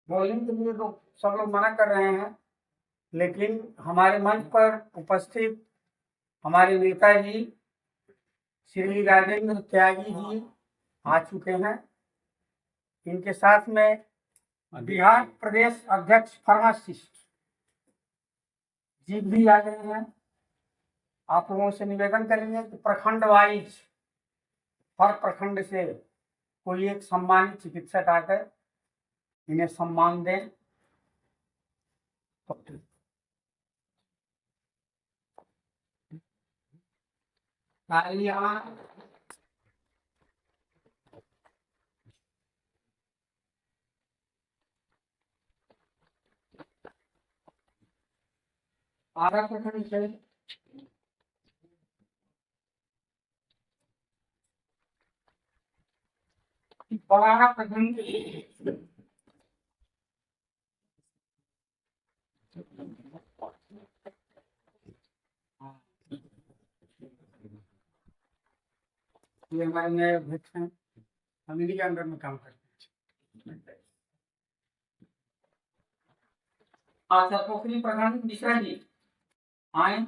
बोलने के लिए तो सब लोग मना कर रहे हैं, लेकिन हमारे मंच पर उपस्थित हमारे नेता जी श्री राजेंद्र त्यागी जी आ चुके हैं। इनके साथ में बिहार प्रदेश अध्यक्ष फार्मासिस्ट जी भी आ गए हैं। आप लोगों से निवेदन करेंगे कि प्रखंड वाइज हर प्रखंड से कोई एक सम्मानित चिकित्सक आकर इन्हें सम्मान दें। आधा प्रखंड से बड़ा प्रखंड ये हमारे नए अध्यक्ष हैं, हम इन्हीं के अंदर में काम करते हैं। अच्छा, पोखरी प्रखंड मिश्रा जी आए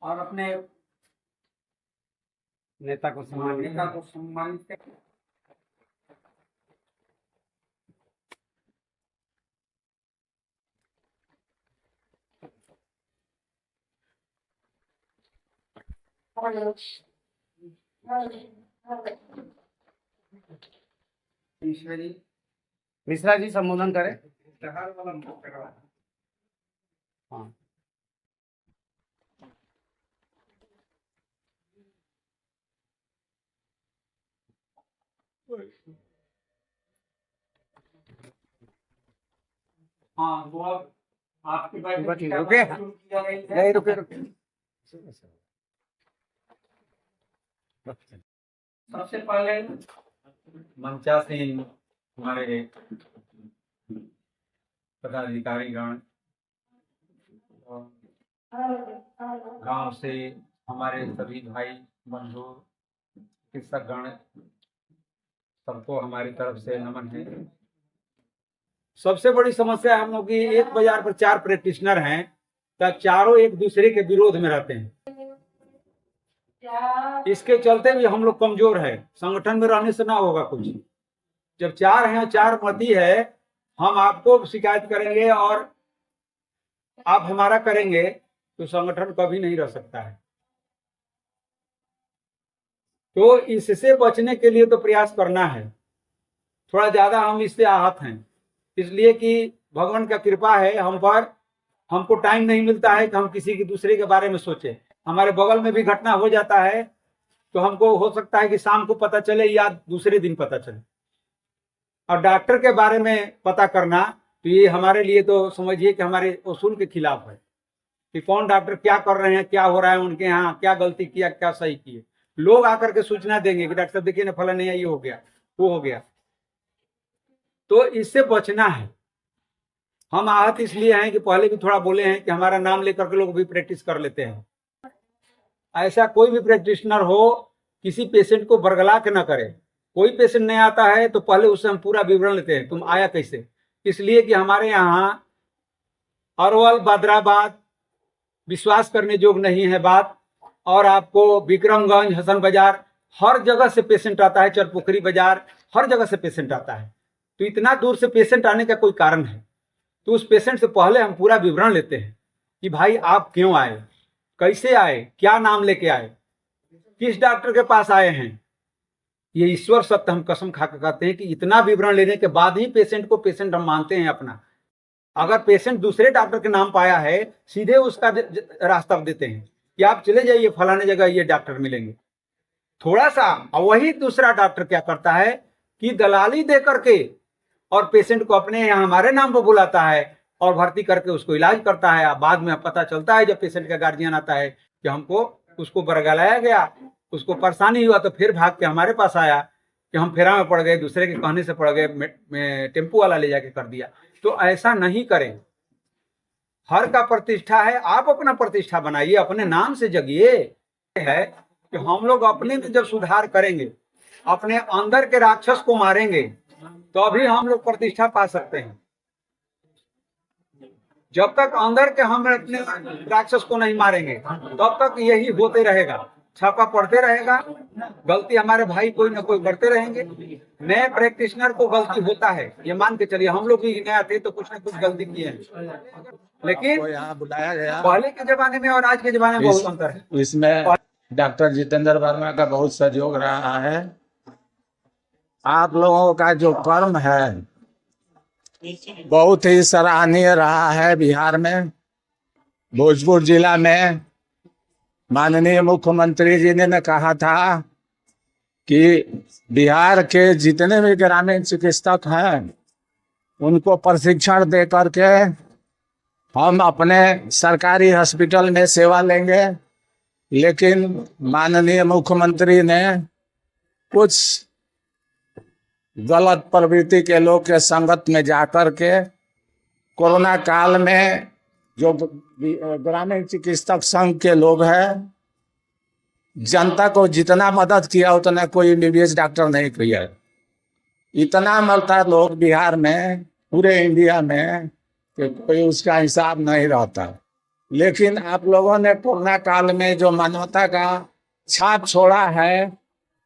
और अपने नेता को सम्मानित करें। मिश्रा जी संबोधन करें। हाँ, हाँ, वो आपकी बात ठीक है, रुके नहीं, रुके सबसे पहले मंचासीन हमारे पदाधिकारीगण, गांव से हमारे सभी भाई बंधु चिकित्सक गण, सबको हमारी तरफ से नमन है। सबसे बड़ी समस्या हम लोग की, एक बाजार पर 4 प्रैक्टिशनर हैं, तो चारों एक दूसरे के विरोध में रहते हैं। इसके चलते भी हम लोग कमजोर है। संगठन में रहने से ना होगा कुछ। जब 4 हैं, 4 मती है, हम आपको शिकायत करेंगे और आप हमारा करेंगे तो संगठन कभी नहीं रह सकता है। तो इससे बचने के लिए तो प्रयास करना है। थोड़ा ज्यादा हम इससे आहत हैं, इसलिए कि भगवान का कृपा है हम पर। हमको टाइम नहीं मिलता है कि हम किसी के दूसरे के बारे में सोचें। हमारे बगल में भी घटना हो जाता है तो हमको हो सकता है कि शाम को पता चले या दूसरे दिन पता चले। और डॉक्टर के बारे में पता करना तो ये हमारे लिए तो समझिए कि हमारे उसूल के खिलाफ है कि कौन डॉक्टर क्या कर रहे हैं, क्या हो रहा है उनके यहाँ, क्या गलती किया, क्या सही किए। लोग आकर के सूचना देंगे कि डॉक्टर साहब देखिए ना फलाना ये हो गया, वो हो गया। तो इससे बचना है। हम आहत इसलिए हैं कि पहले भी थोड़ा बोले हैं कि हमारा नाम लेकर के लोग भी प्रैक्टिस कर लेते हैं। ऐसा कोई भी प्रैक्टिशनर हो, किसी पेशेंट को बरगला के ना करे। कोई पेशेंट नहीं आता है तो पहले उससे हम पूरा विवरण लेते हैं, तुम आया कैसे। इसलिए कि हमारे यहाँ अरवल, बदराबाद विश्वास करने योग्य नहीं है बात। और आपको विक्रमगंज, हसन बाजार, हर जगह से पेशेंट आता है, चरपोखरी बाजार, हर जगह से पेशेंट आता है। तो इतना दूर से पेशेंट आने का कोई कारण है तो उस पेशेंट से पहले हम पूरा विवरण लेते हैं कि भाई आप क्यों आए, कैसे आए, क्या नाम लेके आए, किस डॉक्टर के पास आए हैं। ये ईश्वर सत्य हम कसम खा के कहते हैं कि इतना विवरण लेने के बाद ही पेशेंट को पेशेंट हम मानते हैं अपना। अगर पेशेंट दूसरे डॉक्टर के नाम पाया है, सीधे उसका रास्ता देते हैं कि आप चले जाइए फलाने जगह, ये डॉक्टर मिलेंगे। थोड़ा सा वही दूसरा डॉक्टर क्या करता है कि दलाली दे करके और पेशेंट को अपने यहाँ हमारे नाम पर बुलाता है और भर्ती करके उसको इलाज करता है। बाद में पता चलता है जब पेशेंट का गार्जियन आता है कि हमको उसको बरगलाया गया, उसको परेशानी हुआ, तो फिर भाग के हमारे पास आया कि हम फेरा में पड़ गए, दूसरे के कहने से पड़ गए, टेम्पू वाला ले जाके कर दिया। तो ऐसा नहीं करें। हर का प्रतिष्ठा है, आप अपना प्रतिष्ठा बनाइए, अपने नाम से जगिए। है कि हम लोग अपने में जब सुधार करेंगे, अपने अंदर के राक्षस को मारेंगे, तो अभी हम लोग प्रतिष्ठा पा सकते हैं। जब तक अंदर के हम अपने राक्षस को नहीं मारेंगे तब तक यही होते रहेगा, छापा पड़ते रहेगा, गलती हमारे भाई कोई ना कोई करते रहेंगे। नए प्रैक्टिशनर को गलती होता है, ये मान के चलिए, हम लोग भी नया थे तो कुछ ना कुछ गलती किए हैं, लेकिन यहाँ बुलाया गया पहले के जमाने में और आज के जमाने में बहुत अंतर है। इसमें डॉक्टर जितेंद्र वर्मा का बहुत सहयोग रहा है। आप लोगों का जो कर्म है बहुत ही सराहनीय रहा है। बिहार में, भोजपुर जिला में माननीय मुख्यमंत्री जी ने कहा था कि बिहार के जितने भी ग्रामीण चिकित्सक हैं उनको प्रशिक्षण दे करके हम अपने सरकारी हॉस्पिटल में सेवा लेंगे। लेकिन माननीय मुख्यमंत्री ने कुछ गलत प्रवृत्ति के लोग के संगत में जाकर के कोरोना काल में जो ग्रामीण चिकित्सक संघ के लोग हैं, जनता को जितना मदद किया उतना कोई एमबीबीएस डॉक्टर नहीं किया। इतना मरता लोग बिहार में, पूरे इंडिया में, कि कोई उसका हिसाब नहीं रहता। लेकिन आप लोगों ने कोरोना काल में जो मानवता का छाप छोड़ा है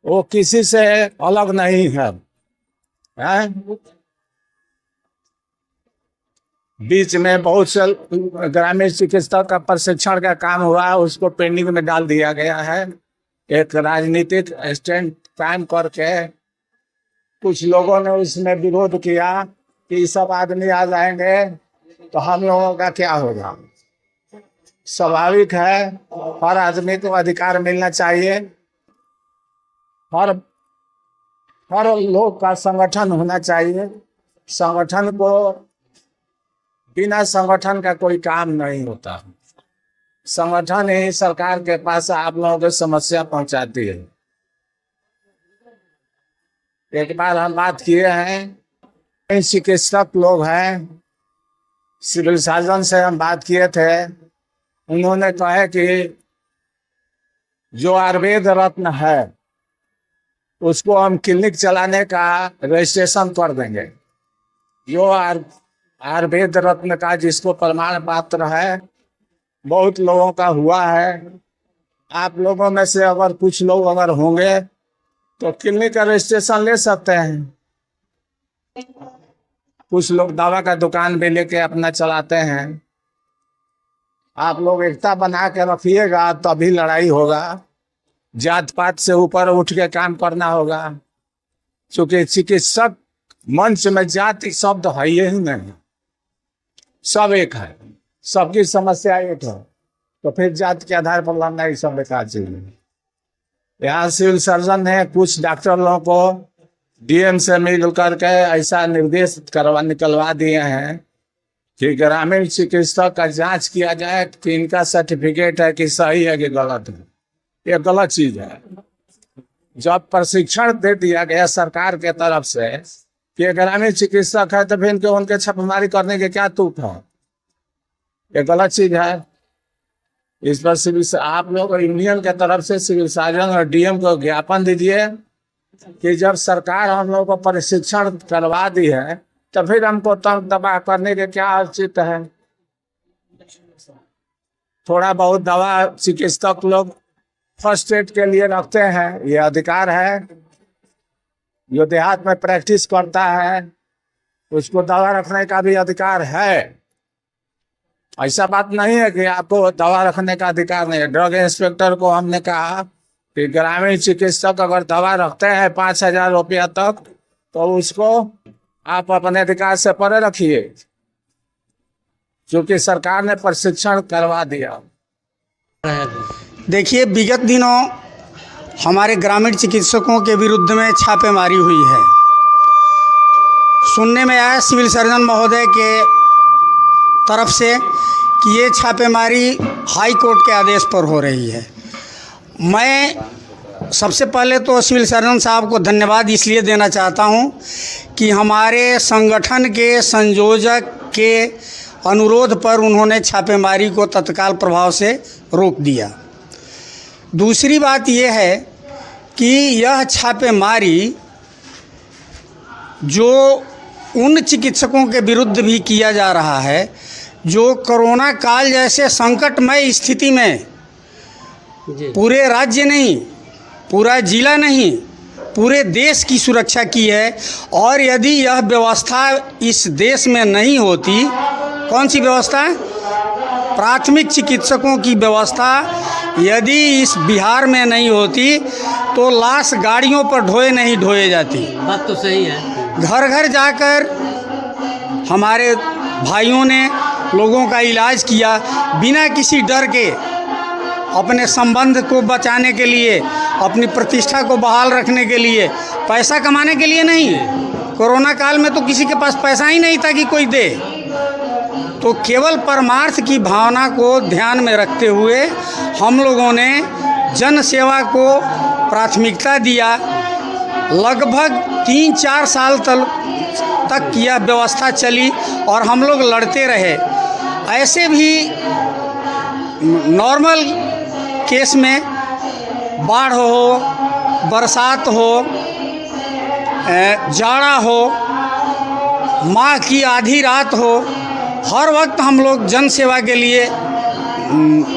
वो किसी से अलग नहीं है। बीच में बहुत से ग्रामीण चिकित्सक का प्रशिक्षण का काम हुआ, उसको पेंडिंग में डाल दिया गया है। एक राजनीतिक स्टैंड कायम करके कुछ लोगों ने उसमें विरोध किया कि सब आदमी आ जाएंगे तो हम लोगों का क्या होगा। स्वाभाविक है, हर आदमी को अधिकार मिलना चाहिए, हर लोग का संगठन होना चाहिए। संगठन को बिना संगठन का कोई काम नहीं होता। संगठन ही सरकार के पास आप लोगों की समस्या पहुंचाती है। एक बार हम बात किए हैं, चिकित्सक लोग हैं, सिविल सर्जन से हम बात किए थे, उन्होंने कहा कि जो आयुर्वेद रत्न है उसको हम क्लिनिक चलाने का रजिस्ट्रेशन कर देंगे। जो आयुर्वेद रत्न का जिसको प्रमाण पत्र है बहुत लोगों का हुआ है। आप लोगों में से अगर कुछ लोग अगर होंगे तो क्लिनिक का रजिस्ट्रेशन ले सकते हैं। कुछ लोग दवा का दुकान भी लेके अपना चलाते हैं। आप लोग एकता बना के रखिएगा तभी लड़ाई होगा। जात पात से ऊपर उठ के काम करना होगा, क्योंकि चिकित्सक मंच में जाति शब्द है ही नहीं, सब एक है, सबकी समस्या एक है, तो फिर जात के आधार पर लड़ना ही सब बेकार चीज है। यहाँ सिविल सर्जन ने कुछ डॉक्टर लोगों को डीएम से मिल करके ऐसा निर्देश निकलवा दिए हैं कि ग्रामीण चिकित्सक का जांच किया जाए कि इनका सर्टिफिकेट है कि सही है कि गलत है। ये गलत चीज है। जब प्रशिक्षण दे दिया गया सरकार के तरफ से कि ग्रामीण चिकित्सक है तो फिर इनके उनके छापेमारी करने के क्या तुक है? ये गलत चीज है। इस पर सिविल आप लोग यूनियन के तरफ से सिविल सर्जन और डीएम को ज्ञापन दीजिए कि जब सरकार हम लोग को प्रशिक्षण करवा दी है तो फिर हमको तंग दबा करने के क्या औचित्य है। थोड़ा बहुत दवा चिकित्सक लोग फर्स्ट एड के लिए रखते हैं, ये अधिकार है। जो देहात में प्रैक्टिस करता है उसको दवा रखने का भी अधिकार है। ऐसा बात नहीं है कि आपको दवा रखने का अधिकार नहीं है। ड्रग इंस्पेक्टर को हमने कहा कि ग्रामीण चिकित्सक अगर दवा रखते हैं 5,000 रुपया तक तो उसको आप अपने अधिकार से परे रखिए, क्योंकि सरकार ने प्रशिक्षण करवा दिया। देखिए, विगत दिनों हमारे ग्रामीण चिकित्सकों के विरुद्ध में छापेमारी हुई है। सुनने में आया सिविल सर्जन महोदय के तरफ से कि ये छापेमारी हाई कोर्ट के आदेश पर हो रही है। मैं सबसे पहले तो सिविल सर्जन साहब को धन्यवाद इसलिए देना चाहता हूं कि हमारे संगठन के संयोजक के अनुरोध पर उन्होंने छापेमारी को तत्काल प्रभाव से रोक दिया। दूसरी बात यह है कि यह छापेमारी जो उन चिकित्सकों के विरुद्ध भी किया जा रहा है जो कोरोना काल जैसे संकटमय स्थिति में जी पूरे राज्य नहीं, पूरा जिला नहीं, पूरे देश की सुरक्षा की है। और यदि यह व्यवस्था इस देश में नहीं होती, कौन सी व्यवस्था? प्राथमिक चिकित्सकों की व्यवस्था यदि इस बिहार में नहीं होती तो लाश गाड़ियों पर ढोए नहीं ढोए जाती। बात तो सही है। घर घर जाकर हमारे भाइयों ने लोगों का इलाज किया बिना किसी डर के, अपने संबंध को बचाने के लिए, अपनी प्रतिष्ठा को बहाल रखने के लिए, पैसा कमाने के लिए नहीं। कोरोना काल में तो किसी के पास पैसा ही नहीं था कि कोई दे। तो केवल परमार्थ की भावना को ध्यान में रखते हुए हम लोगों ने जन सेवा को प्राथमिकता दिया। लगभग 3-4 साल तक यह व्यवस्था चली और हम लोग लड़ते रहे। ऐसे भी नॉर्मल केस में बाढ़ हो, बरसात हो, जाड़ा हो, माह की आधी रात हो, हर वक्त हम लोग जन सेवा के लिए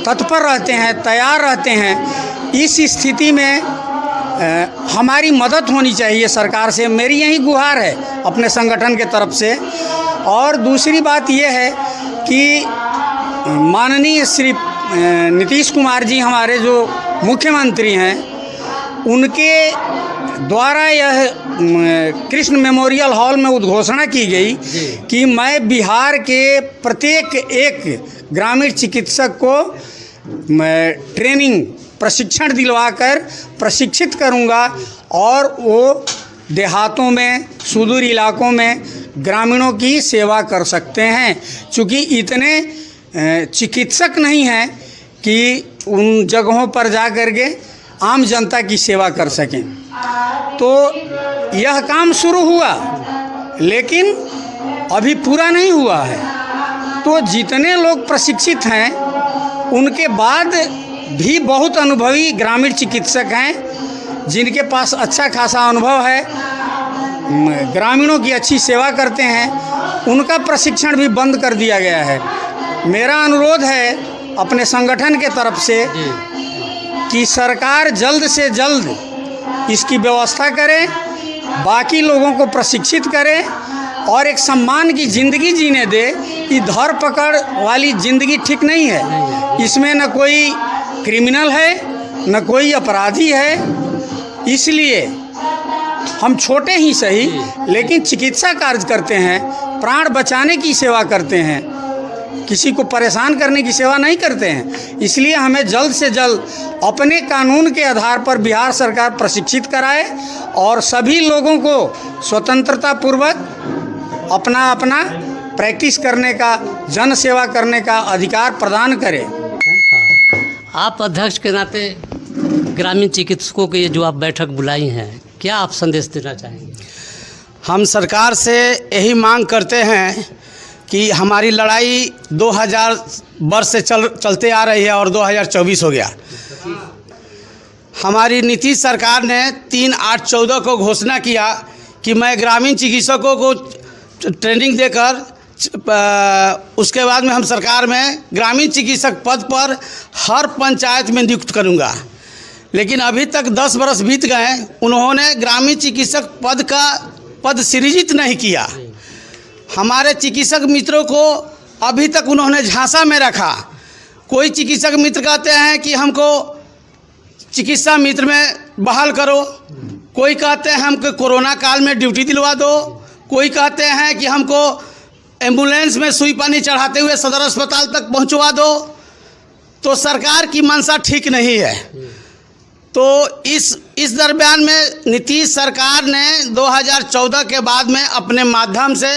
तत्पर रहते हैं, तैयार रहते हैं। इस स्थिति में हमारी मदद होनी चाहिए सरकार से, मेरी यही गुहार है अपने संगठन के तरफ से। और दूसरी बात यह है कि माननीय श्री नीतीश कुमार जी हमारे जो मुख्यमंत्री हैं, उनके द्वारा यह कृष्ण मेमोरियल हॉल में उद्घोषणा की गई कि मैं बिहार के प्रत्येक एक ग्रामीण चिकित्सक को ट्रेनिंग प्रशिक्षण दिलवाकर प्रशिक्षित करूंगा और वो देहातों में, सुदूर इलाकों में ग्रामीणों की सेवा कर सकते हैं। चूँकि इतने चिकित्सक नहीं हैं कि उन जगहों पर जा कर के आम जनता की सेवा कर सकें। तो यह काम शुरू हुआ लेकिन अभी पूरा नहीं हुआ है। तो जितने लोग प्रशिक्षित हैं उनके बाद भी बहुत अनुभवी ग्रामीण चिकित्सक हैं जिनके पास अच्छा खासा अनुभव है, ग्रामीणों की अच्छी सेवा करते हैं, उनका प्रशिक्षण भी बंद कर दिया गया है। मेरा अनुरोध है अपने संगठन के तरफ से कि सरकार जल्द से जल्द इसकी व्यवस्था करे, बाकी लोगों को प्रशिक्षित करे और एक सम्मान की ज़िंदगी जीने दे। ये धर पकड़ वाली ज़िंदगी ठीक नहीं है। इसमें न कोई क्रिमिनल है, न कोई अपराधी है। इसलिए हम छोटे ही सही लेकिन चिकित्सा कार्य करते हैं, प्राण बचाने की सेवा करते हैं, किसी को परेशान करने की सेवा नहीं करते हैं। इसलिए हमें जल्द से जल्द अपने कानून के आधार पर बिहार सरकार प्रशिक्षित कराए और सभी लोगों को स्वतंत्रता पूर्वक अपना अपना प्रैक्टिस करने का, जन सेवा करने का अधिकार प्रदान करे। आप अध्यक्ष के नाते ग्रामीण चिकित्सकों के ये जो आप बैठक बुलाई हैं, क्या आप संदेश देना चाहेंगे? हम सरकार से यही मांग करते हैं कि हमारी लड़ाई 2000 वर्ष से चलते आ रही है और 2024 हो गया। हमारी नीतीश सरकार ने 3/8/14 को घोषणा किया कि मैं ग्रामीण चिकित्सकों को ट्रेनिंग देकर उसके बाद में हम सरकार में ग्रामीण चिकित्सक पद पर हर पंचायत में नियुक्त करूंगा। लेकिन अभी तक 10 वर्ष बीत गए, उन्होंने ग्रामीण चिकित्सक पद सृजित नहीं किया। हमारे चिकित्सक मित्रों को अभी तक उन्होंने झांसा में रखा। कोई चिकित्सक मित्र कहते हैं कि हमको चिकित्सा मित्र में बहाल करो, कोई कहते हैं हमको कोरोना काल में ड्यूटी दिलवा दो, कोई कहते हैं कि हमको एम्बुलेंस में सुई पानी चढ़ाते हुए सदर अस्पताल तक पहुंचवा दो। तो सरकार की मंशा ठीक नहीं है। तो इस दरमियान में नीतीश सरकार ने 2014 के बाद में अपने माध्यम से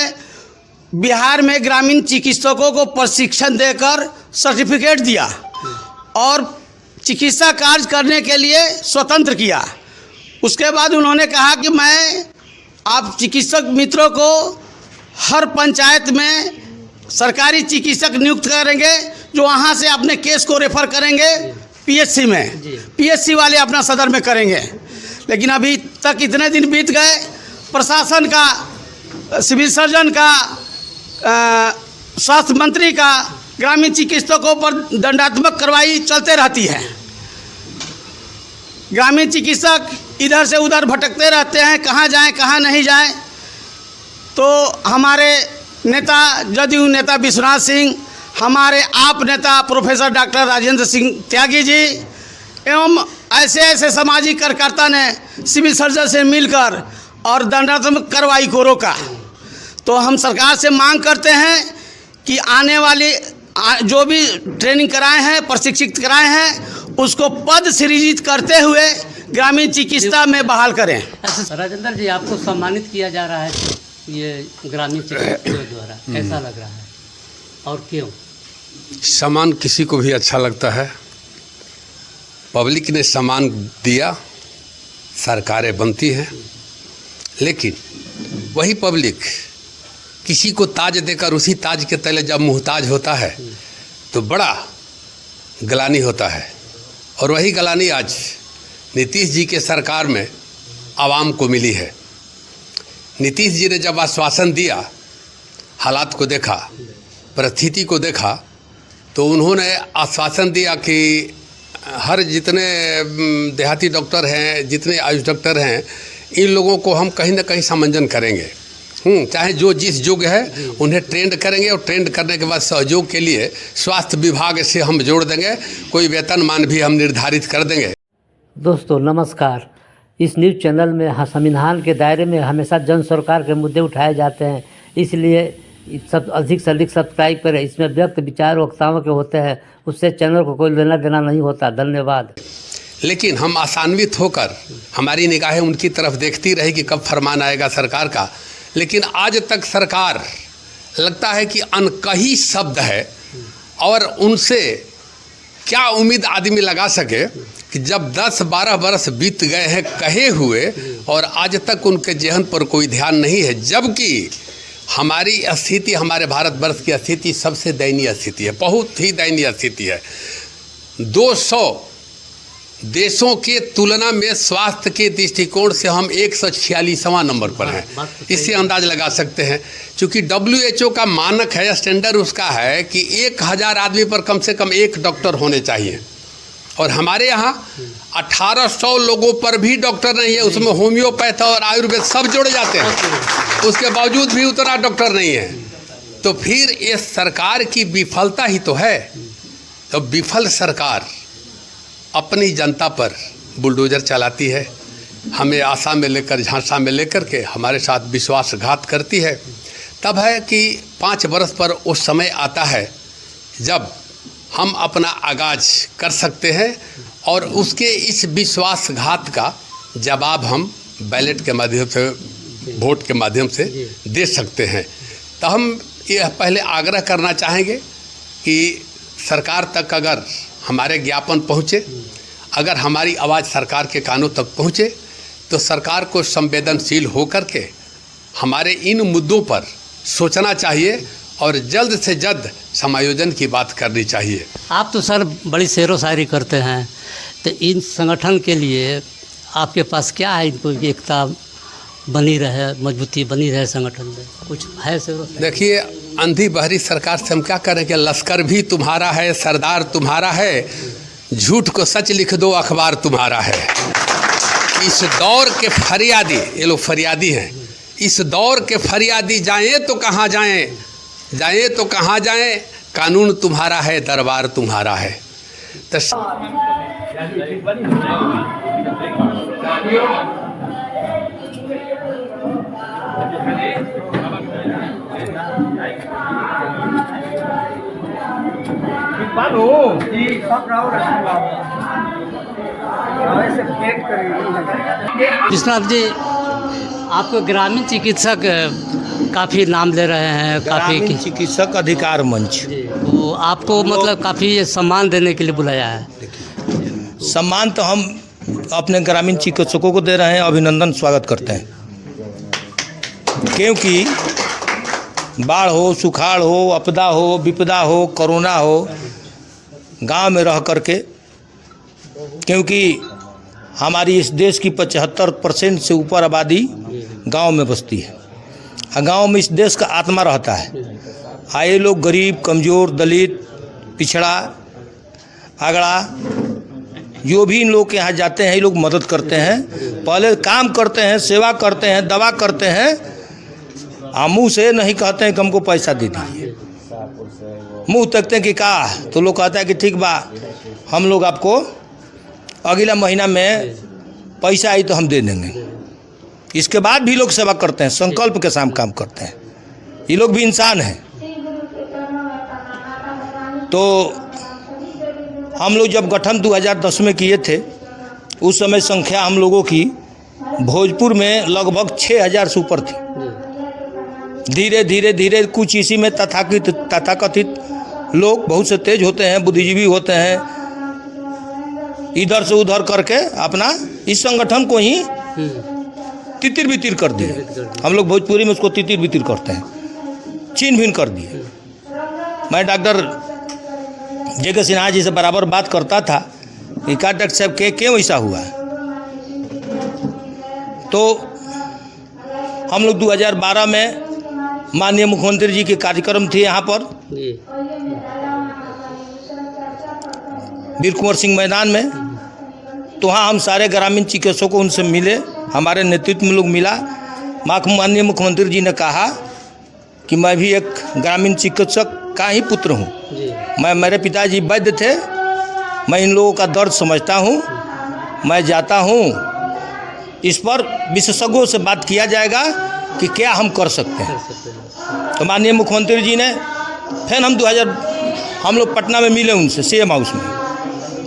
बिहार में ग्रामीण चिकित्सकों को प्रशिक्षण देकर सर्टिफिकेट दिया और चिकित्सा कार्य करने के लिए स्वतंत्र किया। उसके बाद उन्होंने कहा कि मैं आप चिकित्सक मित्रों को हर पंचायत में सरकारी चिकित्सक नियुक्त करेंगे जो वहाँ से अपने केस को रेफर करेंगे पीएचसी में, पीएचसी वाले अपना सदर में करेंगे। लेकिन अभी तक इतने दिन बीत गए, प्रशासन का, सिविल सर्जन का स्वास्थ्य मंत्री का ग्रामीण चिकित्सकों पर दंडात्मक कार्रवाई चलते रहती है। ग्रामीण चिकित्सक इधर से उधर भटकते रहते हैं, कहाँ जाएं कहाँ नहीं जाएं। तो हमारे नेता जदयू नेता विश्वनाथ सिंह, हमारे आप नेता प्रोफेसर डॉक्टर राजेंद्र सिंह त्यागी जी एवं ऐसे ऐसे सामाजिक कार्यकर्ता ने सिविल सर्जन से मिलकर और दंडात्मक कार्रवाई को रोका। तो हम सरकार से मांग करते हैं कि आने वाली जो भी ट्रेनिंग कराए हैं, प्रशिक्षित कराए हैं, उसको पद सृजित करते हुए ग्रामीण चिकित्सा में बहाल करें। राजेंद्र जी, आपको सम्मानित किया जा रहा है ये ग्रामीण चिकित्सकों द्वारा, कैसा लग रहा है और क्यों? सम्मान किसी को भी अच्छा लगता है। पब्लिक ने सम्मान दिया, सरकारें बनती हैं, लेकिन वही पब्लिक किसी को ताज देकर उसी ताज के तले जब मुहताज होता है तो बड़ा गलानी होता है। और वही गलानी आज नीतीश जी के सरकार में आवाम को मिली है। नीतीश जी ने जब आश्वासन दिया, हालात को देखा, परिस्थिति को देखा, तो उन्होंने आश्वासन दिया कि हर जितने देहाती डॉक्टर हैं, जितने आयुष डॉक्टर हैं, इन लोगों को हम कहीं ना कहीं समंजन करेंगे। चाहे जो जिस योग्य है उन्हें ट्रेंड करेंगे और ट्रेंड करने के बाद सहयोग के लिए स्वास्थ्य विभाग से हम जोड़ देंगे, कोई वेतनमान भी हम निर्धारित कर देंगे। दोस्तों नमस्कार। इस न्यूज़ चैनल में संविधान के दायरे में हमेशा जन सरकार के मुद्दे उठाए जाते हैं, इसलिए सब अधिक से अधिक सब्सक्राइब करें। इसमें व्यक्त विचार वक्ताओं के होते हैं, उससे चैनल को कोई लेना देना नहीं होता। धन्यवाद। लेकिन हम आसान्वित होकर हमारी निगाहें उनकी तरफ देखती रही कि कब फरमान आएगा सरकार का, लेकिन आज तक सरकार लगता है कि अनकही शब्द है और उनसे क्या उम्मीद आदमी लगा सके कि जब 10-12 बरस बीत गए हैं कहे हुए और आज तक उनके जेहन पर कोई ध्यान नहीं है। जबकि हमारी स्थिति, हमारे भारतवर्ष की स्थिति सबसे दयनीय स्थिति है, बहुत ही दयनीय स्थिति है। 200 देशों के तुलना में स्वास्थ्य के दृष्टिकोण से हम 146वां नंबर पर हैं। इससे अंदाज लगा सकते हैं, क्योंकि WHO का मानक है, स्टैंडर्ड उसका है कि 1000 आदमी पर कम से कम एक डॉक्टर होने चाहिए, और हमारे यहाँ 1800 लोगों पर भी डॉक्टर नहीं है। उसमें होम्योपैथ और आयुर्वेद सब जोड़े जाते हैं, उसके बावजूद भी उतना डॉक्टर नहीं है। तो फिर ये सरकार की विफलता ही तो है। तो विफल सरकार अपनी जनता पर बुलडोजर चलाती है, हमें आशा में लेकर, झांसा में लेकर के हमारे साथ विश्वासघात करती है। तब है कि 5 वर्ष पर उस समय आता है जब हम अपना आगाज कर सकते हैं और उसके इस विश्वासघात का जवाब हम बैलेट के माध्यम से, वोट के माध्यम से दे सकते हैं। तो हम यह पहले आग्रह करना चाहेंगे कि सरकार तक अगर हमारे ज्ञापन पहुँचे, अगर हमारी आवाज़ सरकार के कानों तक पहुँचे, तो सरकार को संवेदनशील होकर के हमारे इन मुद्दों पर सोचना चाहिए और जल्द से जल्द समायोजन की बात करनी चाहिए। आप तो सर बड़ी शेरो शायरी करते हैं, तो इन संगठन के लिए आपके पास क्या है, इनको एकता बनी रहे, मजबूती बनी रहे संगठन में, कुछ है शेरो? देखिए, अंधी बहरी सरकार से हम क्या करें कि लश्कर भी तुम्हारा है, सरदार तुम्हारा है, झूठ को सच लिख दो अखबार तुम्हारा है। इस दौर के फरियादी, ये लोग फरियादी हैं, इस दौर के फरियादी जाएं तो कहाँ जाएं, जाएं तो कहाँ जाएं, कानून तुम्हारा है, दरबार तुम्हारा है। तो विश्वनाथ जी, आपको ग्रामीण चिकित्सक काफ़ी नाम ले रहे हैं, ग्रामीण चिकित्सक अधिकार मंच, तो आपको मतलब काफ़ी सम्मान देने के लिए बुलाया है। सम्मान तो हम अपने ग्रामीण चिकित्सकों को दे रहे हैं, अभिनंदन स्वागत करते हैं। क्योंकि बाढ़ हो, सुखाड़ हो, आपदा हो, विपदा हो, कोरोना हो, गांव में रह करके, क्योंकि हमारी इस देश की 75% से ऊपर आबादी गांव में बसती है, और गांव में इस देश का आत्मा रहता है। आए लोग गरीब, कमज़ोर, दलित, पिछड़ा, आगड़ा, जो भी इन लोग के यहाँ जाते हैं ये लोग मदद करते हैं। पहले काम करते हैं, सेवा करते हैं, दवा करते हैं, मुँह से नहीं कहते हैं कि हमको पैसा दे दीजिए। मुँह तकते हैं कि का, तो लोग कहता है कि ठीक बा, हम लोग आपको अगला महीना में पैसा आई तो हम दे देंगे। इसके बाद भी लोग सेवा करते हैं, संकल्प के साथ काम करते हैं। ये लोग भी इंसान हैं। तो हम लोग जब गठन 2010 में किए थे, उस समय संख्या हम लोगों की भोजपुर में लगभग 6000 से ऊपर थी। धीरे धीरे धीरे कुछ इसी में तथाकथित लोग बहुत से तेज होते हैं, बुद्धिजीवी होते हैं, इधर से उधर करके अपना इस संगठन को ही तितिर बितिर कर दिए। हम लोग भोजपुरी में उसको तितिर बितिर करते हैं, छीन भिन कर दिए। मैं डॉक्टर जे.के. सिन्हा जी से बराबर बात करता था कि का डॉक्टर साहब के क्यों ऐसा हुआ। तो हम लोग 2012 में माननीय मुख्यमंत्री जी के कार्यक्रम थे यहाँ पर वीर कुंवर सिंह मैदान में। तो वहाँ हम सारे ग्रामीण चिकित्सकों उनसे मिले, हमारे नेतृत्व में लोग मिला। माननीय मुख्यमंत्री जी ने कहा कि मैं भी एक ग्रामीण चिकित्सक का ही पुत्र हूँ। मेरे पिताजी वैद्य थे, मैं इन लोगों का दर्द समझता हूँ। मैं जाता हूँ, इस पर विशेषज्ञों से बात किया जाएगा कि क्या हम कर सकते हैं। तो माननीय मुख्यमंत्री जी ने फिर हम लोग पटना में मिले उनसे, सीएम हाउस में।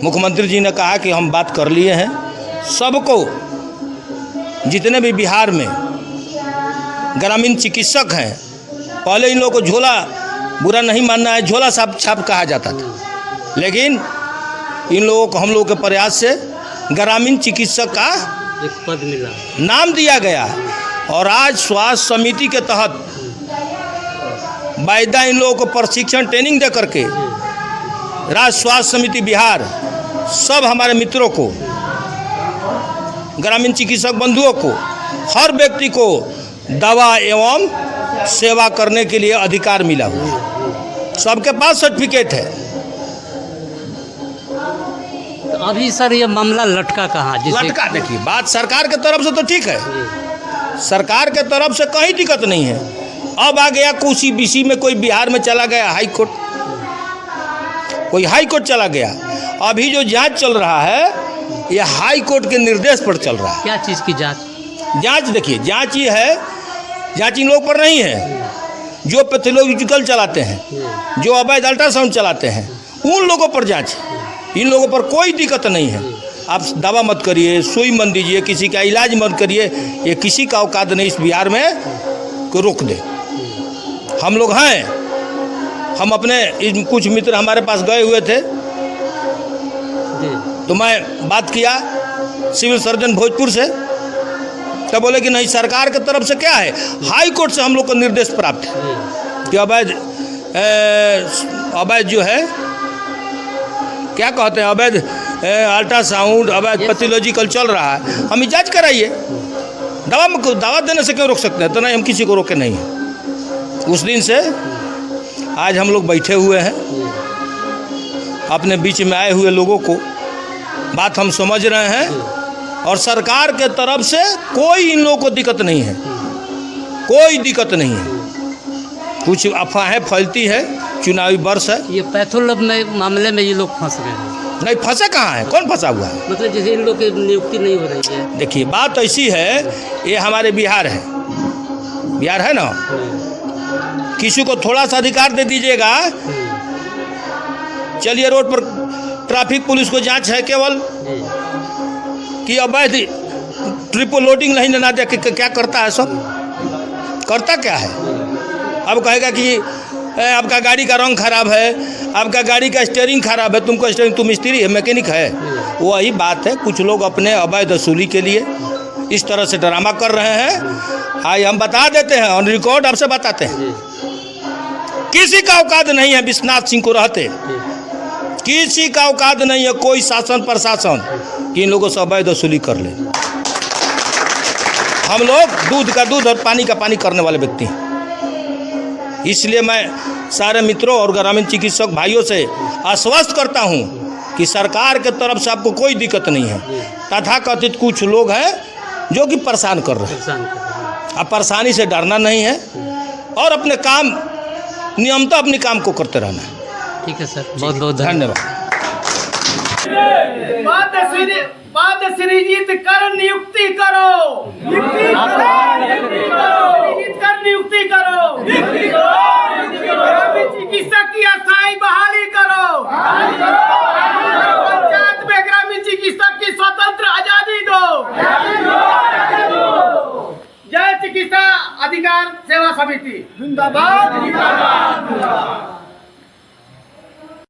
मुख्यमंत्री जी ने कहा कि हम बात कर लिए हैं, सबको जितने भी बिहार में ग्रामीण चिकित्सक हैं, पहले इन लोगों को झोला, बुरा नहीं मानना है, झोला छाप कहा जाता था, लेकिन इन लोगों को हम लोगों के प्रयास से ग्रामीण चिकित्सक का एक पद मिला, नाम दिया गया। और आज स्वास्थ्य समिति के तहत वायदा इन लोगों को प्रशिक्षण ट्रेनिंग दे करके राज्य स्वास्थ्य समिति बिहार सब हमारे मित्रों को, ग्रामीण चिकित्सक बंधुओं को, हर व्यक्ति को दवा एवं सेवा करने के लिए अधिकार मिला हुआ। सबके पास सर्टिफिकेट है। तो अभी सर ये मामला लटका कहाँ? लटका, देखिए बात सरकार के तरफ से तो ठीक है, सरकार के तरफ से कहीं दिक्कत नहीं है। अब आ गया कोसी बीसी में, कोई बिहार में चला गया हाई कोर्ट, कोई हाई कोर्ट चला गया। अभी जो जांच चल रहा है ये हाई कोर्ट के निर्देश पर चल रहा है। क्या चीज़ की जांच? जांच देखिए, जांच ये है, जांच इन लोगों पर नहीं है जो पैथोलॉजिकल चलाते हैं, जो अवैध अल्ट्रासाउंड चलाते हैं, उन लोगों पर जांच है। इन लोगों पर कोई दिक्कत नहीं है। आप दवा मत करिए, सुई मत दीजिए, किसी का इलाज मत करिए, ये किसी का औकात नहीं इस बिहार में को रोक दे। हम लोग हैं, हम अपने कुछ मित्र हमारे पास गए हुए थे, तो मैं बात किया सिविल सर्जन भोजपुर से, तो बोले कि नहीं, सरकार की तरफ से क्या है, हाई कोर्ट से हम लोग को निर्देश प्राप्त है कि अवैध जो है क्या कहते हैं, अवैध अल्ट्रासाउंड, अवैध पैथोलॉजिकल चल रहा है, हम जांच कराइए। दवा देने से क्यों रोक सकते हैं? तो नहीं, हम किसी को रोके नहीं हैं। उस दिन से आज हम लोग बैठे हुए हैं, अपने बीच में आए हुए लोगों को बात हम समझ रहे हैं, और सरकार के तरफ से कोई इन लोगों को दिक्कत नहीं है, कोई दिक्कत नहीं है। कुछ अफवाहें फैलती है, चुनावी वर्ष है, ये पैथोलॉजी में मामले में ये लोग फंस गए हैं। नहीं फंसे कहाँ है, कौन फंसा हुआ है? मतलब जैसे इन लोग की नियुक्ति नहीं हो रही है। देखिए बात ऐसी है, ये हमारे बिहार है, बिहार है ना, किसी को थोड़ा सा अधिकार दे दीजिएगा, चलिए रोड पर ट्रैफिक पुलिस को जांच है केवल कि अवैध ट्रिपल लोडिंग नहीं लेना दे, क्या करता है, सब करता क्या है? अब कहेगा कि आपका गाड़ी का रंग खराब है, आपका गाड़ी का स्टीयरिंग खराब है, तुमको स्टीयरिंग, तुम मिस्त्री है, मैकेनिक है। वही बात है, कुछ लोग अपने अवैध वसूली के लिए इस तरह से ड्रामा कर रहे हैं। आइए हम बता देते हैं, ऑन रिकॉर्ड आपसे बताते हैं, किसी का औकात नहीं है विश्वनाथ सिंह को रहते, किसी का औकात नहीं है कोई शासन प्रशासन कि इन लोगों से अवैध वसूली कर ले। हम लोग दूध का दूध और पानी का पानी करने वाले व्यक्ति हैं। इसलिए मैं सारे मित्रों और ग्रामीण चिकित्सक भाइयों से आश्वस्त करता हूं कि सरकार के तरफ से आपको कोई दिक्कत नहीं है। तथाकथित कुछ लोग हैं जो कि परेशान कर रहे हैं। अब परेशानी से डरना नहीं है और अपने काम नियमतः अपने काम को करते रहना है। ठीक है सर, बहुत बहुत धन्यवाद। सृजित कर नियुक्ति करो, नियुक्ति करो, ग्रामीण चिकित्सक की अस्थायी बहाली करो, पंचायत में ग्रामीण चिकित्सक की स्वतंत्र आजादी दो। जय चिकित्सा अधिकार सेवा समिति जिंदाबाद।